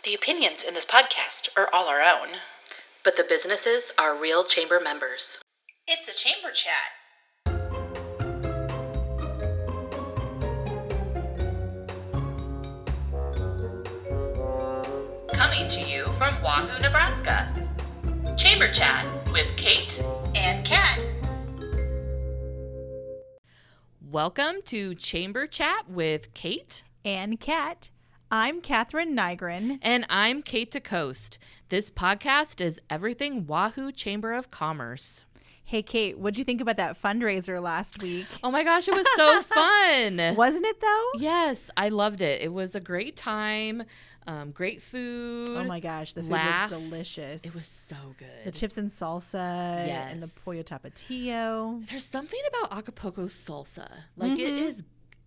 The opinions in this podcast are all our own. But the businesses are real chamber members. It's a chamber chat. Coming to you from Wahoo, Nebraska. Chamber Chat with Kate And Kat. Welcome to Chamber Chat with Kate. And Kat. I'm Catherine Nygren. And I'm Kate DeCoste. This podcast is everything Wahoo Chamber of Commerce. Hey, Kate, what'd you think about that fundraiser last week? Oh my gosh, it was so fun. Wasn't it, though? Yes, I loved it. It was a great time. Great food. Oh my gosh, the food laughs. was delicious. It was so good. The chips and salsa and the Yes. pollo tapatio. There's something about Acapulco salsa. Like it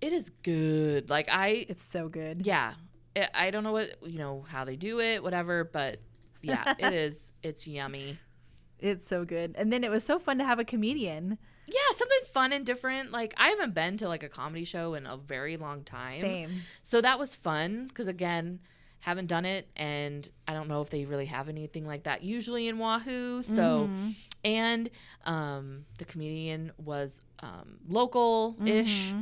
is good. Like It's so good. yeah. I don't know how they do it, whatever, but yeah, it's yummy. It's so good. And then it was so fun to have a comedian. Yeah, something fun and different. Like, I haven't been to, like, a comedy show in a very long time. Same. So that was fun because, again, haven't done it, and I don't know if they really have anything like that usually in Wahoo. So, and the comedian was local-ish,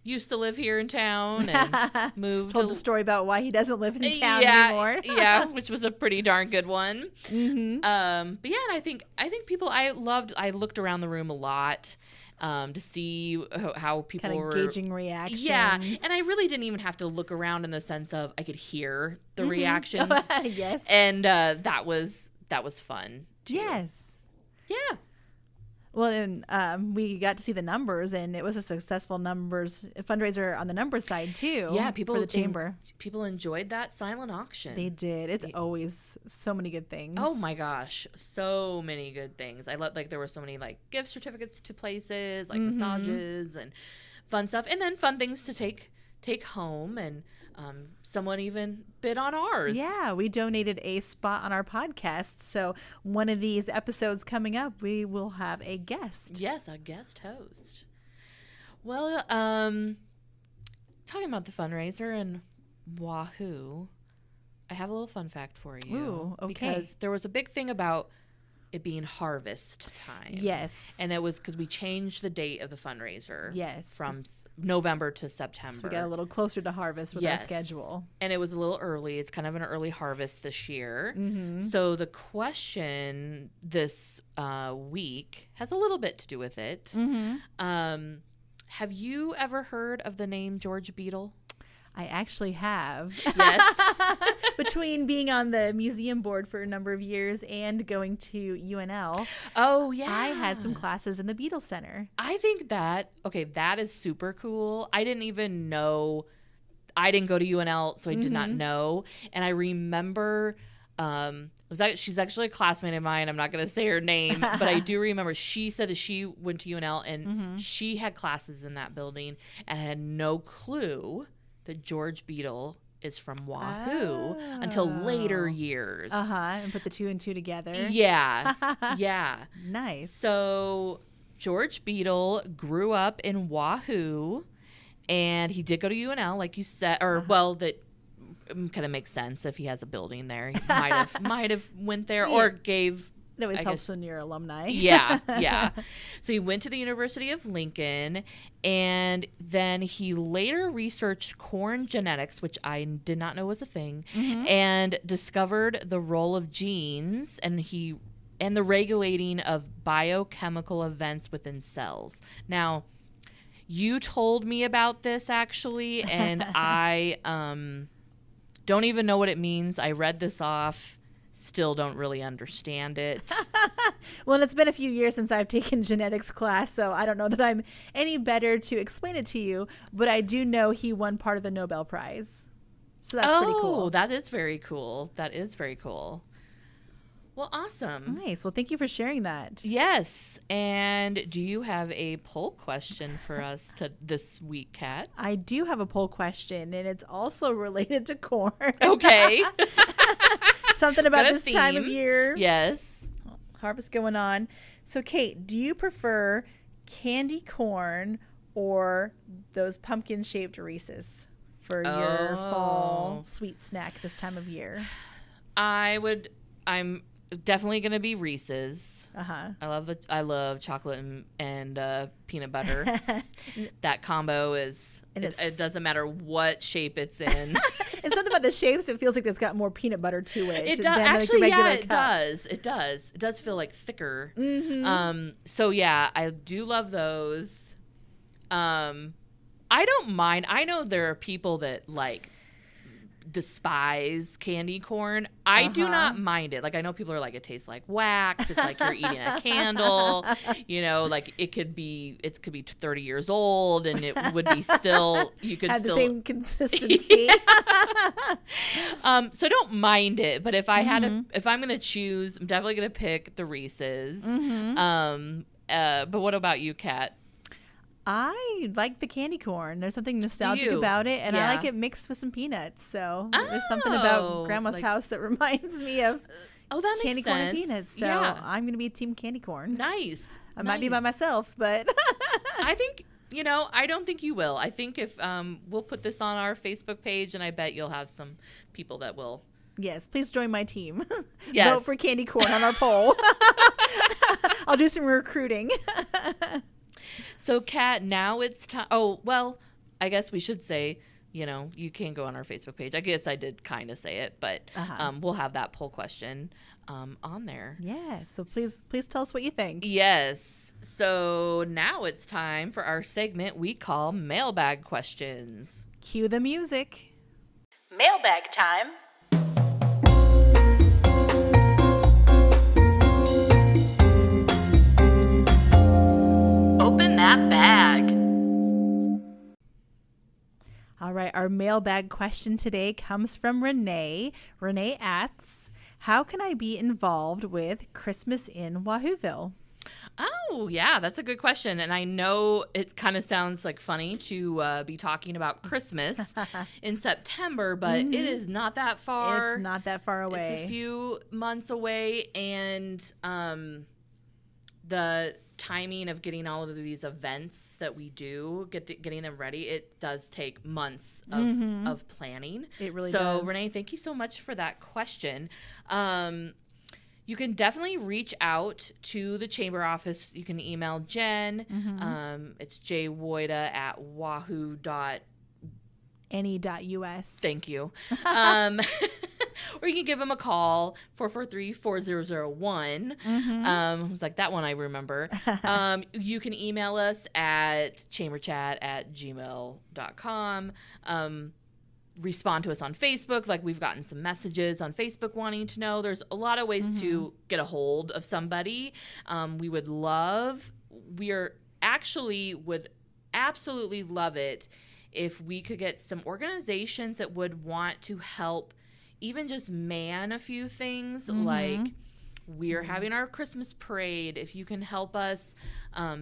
used to live here in town and moved. Told the story about why he doesn't live in town anymore. Yeah, which was a pretty darn good one. But yeah, and I think people I looked around the room a lot to see how people Kind of were gauging reactions. Yeah, and I really didn't even have to look around in the sense of I could hear the reactions. Yes. And that was fun too. Yes. Yeah. Well, and we got to see the numbers, and it was a successful fundraiser on the numbers side too. Yeah, people for the chamber. People enjoyed that silent auction. They did. It's always so many good things. Oh my gosh, so many good things. I love there were so many like gift certificates to places, like massages and fun stuff, and then fun things to take home. And someone even bid on ours. Yeah, we donated a spot on our podcast. So one of these episodes coming up, we will have a guest. Yes, a guest host. Well, talking about the fundraiser and Wahoo, I have a little fun fact for you. Ooh, okay. Because there was a big thing about it being harvest time. Yes. And it was because we changed the date of the fundraiser. Yes. From November to September. So we got a little closer to harvest with our schedule. And it was a little early. It's kind of an early harvest this year. So the question this week has a little bit to do with it. Have you ever heard of the name George Beadle? I actually have. Yes. Between being on the museum board for a number of years and going to UNL. Oh, yeah. I had some classes in the Beadle Center. I think that is super cool. I didn't even know. I didn't go to UNL, so I did not know. And I remember she's actually a classmate of mine. I'm not going to say her name, but I do remember she said that she went to UNL and she had classes in that building and had no clue that George Beadle is from Wahoo until later years. And put the two and two together. Yeah. Yeah. Nice. So George Beadle grew up in Wahoo, and he did go to UNL, like you said, or well, that kind of makes sense if he has a building there. He might have went there or gave. It always helps when you're alumni. Yeah, yeah. So he went to the University of Lincoln, and then he later researched corn genetics, which I did not know was a thing, and discovered the role of genes and the regulating of biochemical events within cells. Now, you told me about this actually, and I don't even know what it means. I read this off. Still don't really understand it. Well, and it's been a few years since I've taken genetics class, so I don't know that I'm any better to explain it to you, but I do know he won part of the Nobel Prize. So that's pretty cool. Oh, that is very cool. That is very cool. Well, awesome. Nice. Well, thank you for sharing that. Yes. And do you have a poll question for us this week, Kat? I do have a poll question, and it's also related to corn. Okay. Something about this time of year. Yes. Harvest going on. So, Kate, do you prefer candy corn or those pumpkin-shaped Reese's for your fall sweet snack this time of year? I'm definitely gonna be Reese's. Uh-huh. I love chocolate and peanut butter. That combo is it doesn't matter what shape it's in. It's something about the shapes. It feels like it's got more peanut butter to it. It does than actually. like a regular Yeah, it cup. does. It does. It does feel like thicker. Mm-hmm. So yeah, I do love those. I don't mind. I know there are people that like despise candy corn. I do not mind it. Like I know people are like, it tastes like wax. It's like you're eating a candle. You know, like it could be 30 years old and it would be still, you could Have still the same consistency. So don't mind it. But if I had if I'm gonna choose, I'm definitely gonna pick the Reese's. But what about you, Kat? I like the candy corn. There's something nostalgic you? about it, and I Yeah. like it mixed with some peanuts. So there's something about Grandma's like- house that reminds me of Oh, that makes candy corn and sense. peanuts. So yeah. I'm going to be team candy corn. Nice. I might be by myself, but I think, I don't think you will. I think if we'll put this on our Facebook page, and I bet you'll have some people that will. yes, please join my team. Yes. Vote for candy corn on our poll. I'll do some recruiting. So, Kat, now it's time. Oh, well, I guess we should say, you can go on our Facebook page. I guess I did kind of say it, but we'll have that poll question on there. Yeah, so please tell us what you think. Yes. So now it's time for our segment we call Mailbag Questions. Cue the music. Mailbag time. Open that bag. All right, our mailbag question today comes from Renee. Renee asks, how can I be involved with Christmas in Wahooville? Oh, yeah, that's a good question. And I know it kind of sounds like funny to be talking about Christmas in September, but it is not that far. It's not that far away. It's a few months away. And the timing of getting all of these events that we do, getting them ready, it does take months of planning. It really does. does. So, Renee, thank you so much for that question. You can definitely reach out to the chamber office. You can email Jen. It's jwoida@wahoo.us. Any.us. Thank you. Or you can give them a call, 443-4001. I was like, that one I remember. You can email us at chamberchat@gmail.com. Respond to us on Facebook. Like, we've gotten some messages on Facebook wanting to know. There's a lot of ways to get a hold of somebody. We would absolutely love it if we could get some organizations that would want to help even just man a few things. Like, we're having our Christmas parade. If you can help us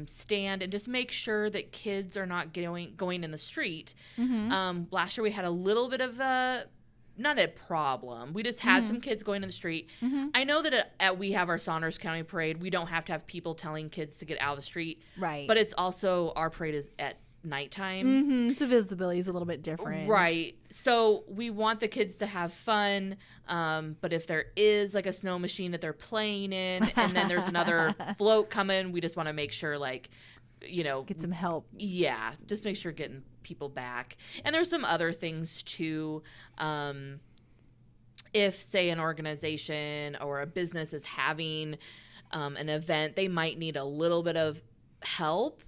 stand and just make sure that kids are not going in the street. Last year we had a little bit of not a problem. We just had some kids going in the street. I know that we have our Saunders County parade. We don't have to have people telling kids to get out of the street. Right. But it's also, our parade is at nighttime. So visibility is a little bit different. Right. So we want the kids to have fun. But if there is like a snow machine that they're playing in, and then there's another float coming, we just want to make sure, like, Get some help. Yeah, just make sure getting people back. And there's some other things too. If, say, an organization or a business is having an event, they might need a little bit of help.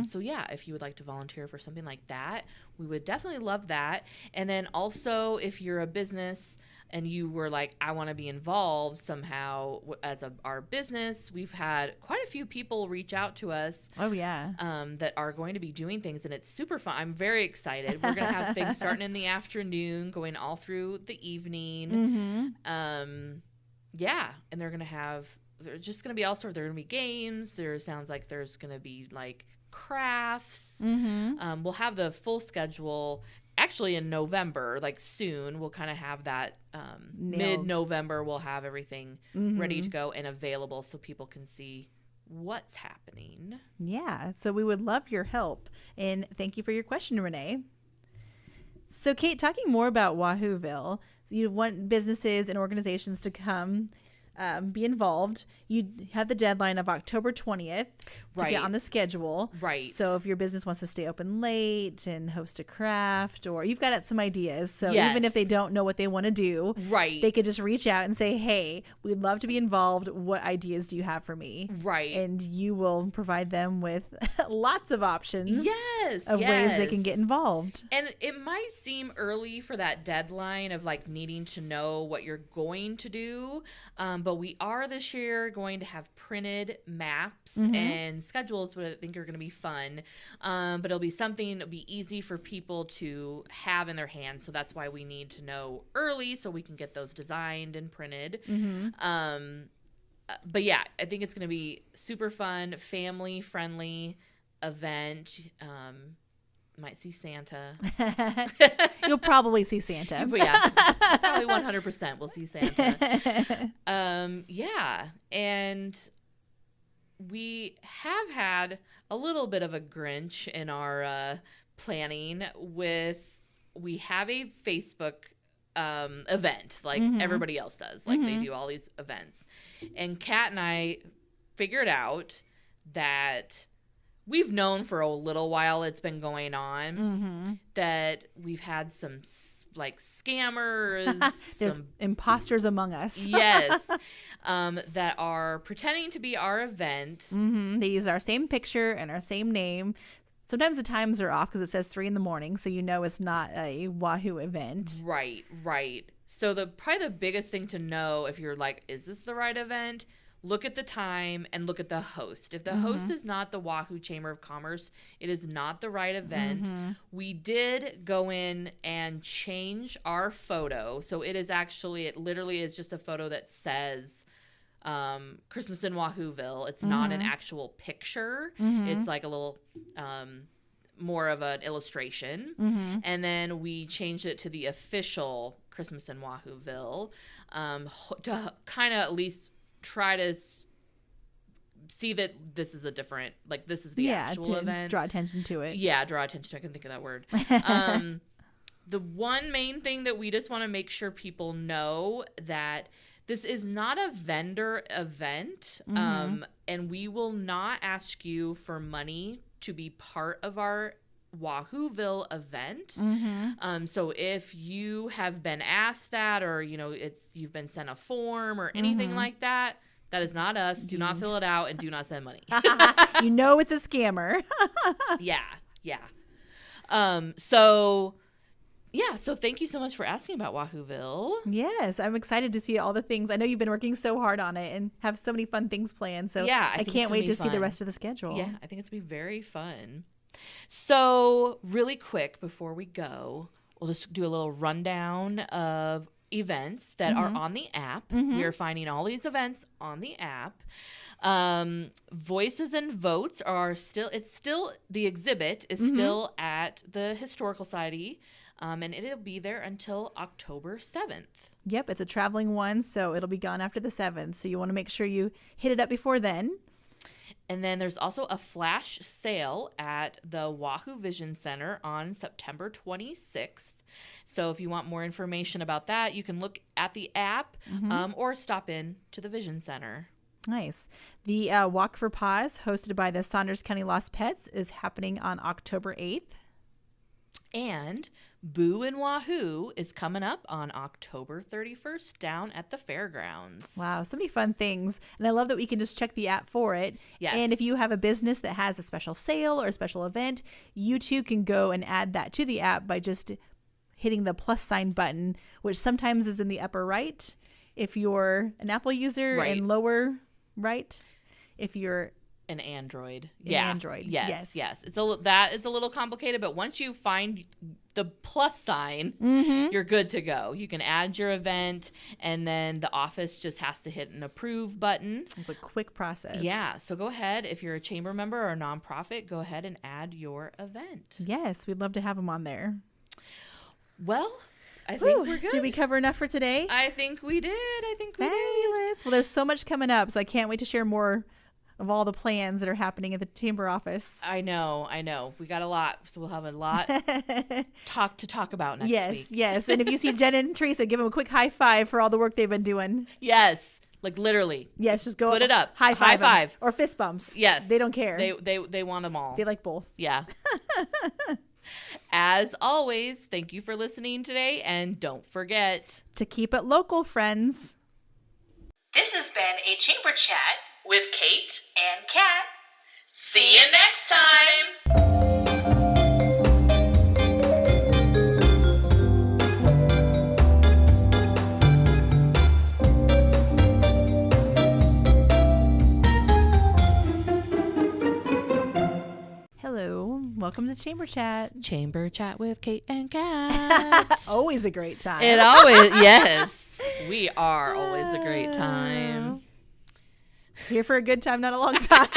So yeah, if you would like to volunteer for something like that, we would definitely love that. And then also, if you're a business and you were like, I want to be involved somehow as our business, we've had quite a few people reach out to us. Oh, yeah. That are going to be doing things, and it's super fun. I'm very excited. We're going to have things starting in the afternoon, going all through the evening. Yeah, and there's just going to be all sorts. There are going to be games. There sounds like there's going to be like crafts. We'll have the full schedule actually in November, like soon. We'll kind of have that mid-November. We'll have everything ready to go and available so people can see what's happening. Yeah, so we would love your help. And thank you for your question, Renee. So, Kate, talking more about Wahooville, you want businesses and organizations to come be involved. You have the deadline of October 20th to Right. get on the schedule. Right. So if your business wants to stay open late and host a craft, or you've got some ideas. So Yes. even if they don't know what they want to do, Right. they could just reach out and say, hey, we'd love to be involved. What ideas do you have for me? Right. And you will provide them with lots of options Yes. of ways they can yes. get involved. And it might seem early for that deadline of like needing to know what you're going to do. But we are this year going to have printed maps and schedules, which I think are going to be fun. But it'll be something that'll be easy for people to have in their hands. So that's why we need to know early so we can get those designed and printed. But yeah, I think it's going to be super fun, family friendly event. Might see Santa. You'll probably see Santa. But yeah, probably 100% we'll see Santa. Yeah, and we have had a little bit of a Grinch in our planning we have a Facebook event like everybody else does. Like they do all these events. And Kat and I figured out that we've known for a little while it's been going on that we've had some like scammers, There's some imposters among us. yes, that are pretending to be our event. They use our same picture and our same name. Sometimes the times are off because it says 3 a.m, so you know it's not a Wahoo event. Right, right. So probably the biggest thing to know if you're like, is this the right event? Look at the time and look at the host. If the host is not the Wahoo Chamber of Commerce, it is not the right event. We did go in and change our photo. So it literally is just a photo that says Christmas in Wahooville. It's not an actual picture. It's like a little more of an illustration. And then we changed it to the official Christmas in Wahooville to kind of at least try to see that this is a different, like this is the actual event. Draw attention to it. Yeah, draw attention. I can think of that word. The one main thing that we just want to make sure people know that this is not a vendor event, and we will not ask you for money to be part of our Wahooville event. So if you have been asked that, or you've been sent a form or anything like that, that is not us. Do not fill it out and do not send money. You know it's a scammer. Yeah. So thank you so much for asking about Wahooville. Yes, I'm excited to see all the things. I know you've been working so hard on it and have so many fun things planned. So yeah, I can't wait to see the rest of the schedule. Yeah, I think it's going to be very fun. So really quick before we go, we'll just do a little rundown of events that are on the app. We are finding all these events on the app. Voices and Votes are still the exhibit is still at the Historical Society, and it'll be there until October 7th. Yep, it's a traveling one, so it'll be gone after the 7th. So you want to make sure you hit it up before then. And then there's also a flash sale at the Wahoo Vision Center on September 26th. So if you want more information about that, you can look at the app or stop in to the Vision Center. Nice. The Walk for Paws, hosted by the Saunders County Lost Pets, is happening on October 8th. And Boo and Wahoo is coming up on October 31st down at the fairgrounds. Wow, so many fun things. And I love that we can just check the app for it. Yes. And if you have a business that has a special sale or a special event, you too can go and add that to the app by just hitting the plus sign button, which sometimes is in the upper right if you're an Apple user, Right. and lower right if you're An Android. An Android. Yes. That is a little complicated, but once you find the plus sign, you're good to go. You can add your event, and then the office just has to hit an approve button. It's a quick process. Yeah, so go ahead. If you're a chamber member or a nonprofit, go ahead and add your event. Yes, we'd love to have them on there. Well, I think we're good. Did we cover enough for today? I think we did. Fabulous. Well, there's so much coming up, so I can't wait to share more of all the plans that are happening at the chamber office. I know. We got a lot, so we'll have a lot to talk about next week. Yes. And if you see Jen and Teresa, give them a quick high five for all the work they've been doing. Yes, like literally. Yes, just go put it up. High five. 'em. Or fist bumps. Yes, they don't care. They want them all. They like both. Yeah. As always, thank you for listening today, and don't forget to keep it local, friends. This has been a Chamber Chat with Kate. and Kat. See you next time. Hello, welcome to Chamber Chat. Chamber Chat with Kate and Kat. Always a great time. It always, yes, we are always a great time. Here for a good time, not a long time.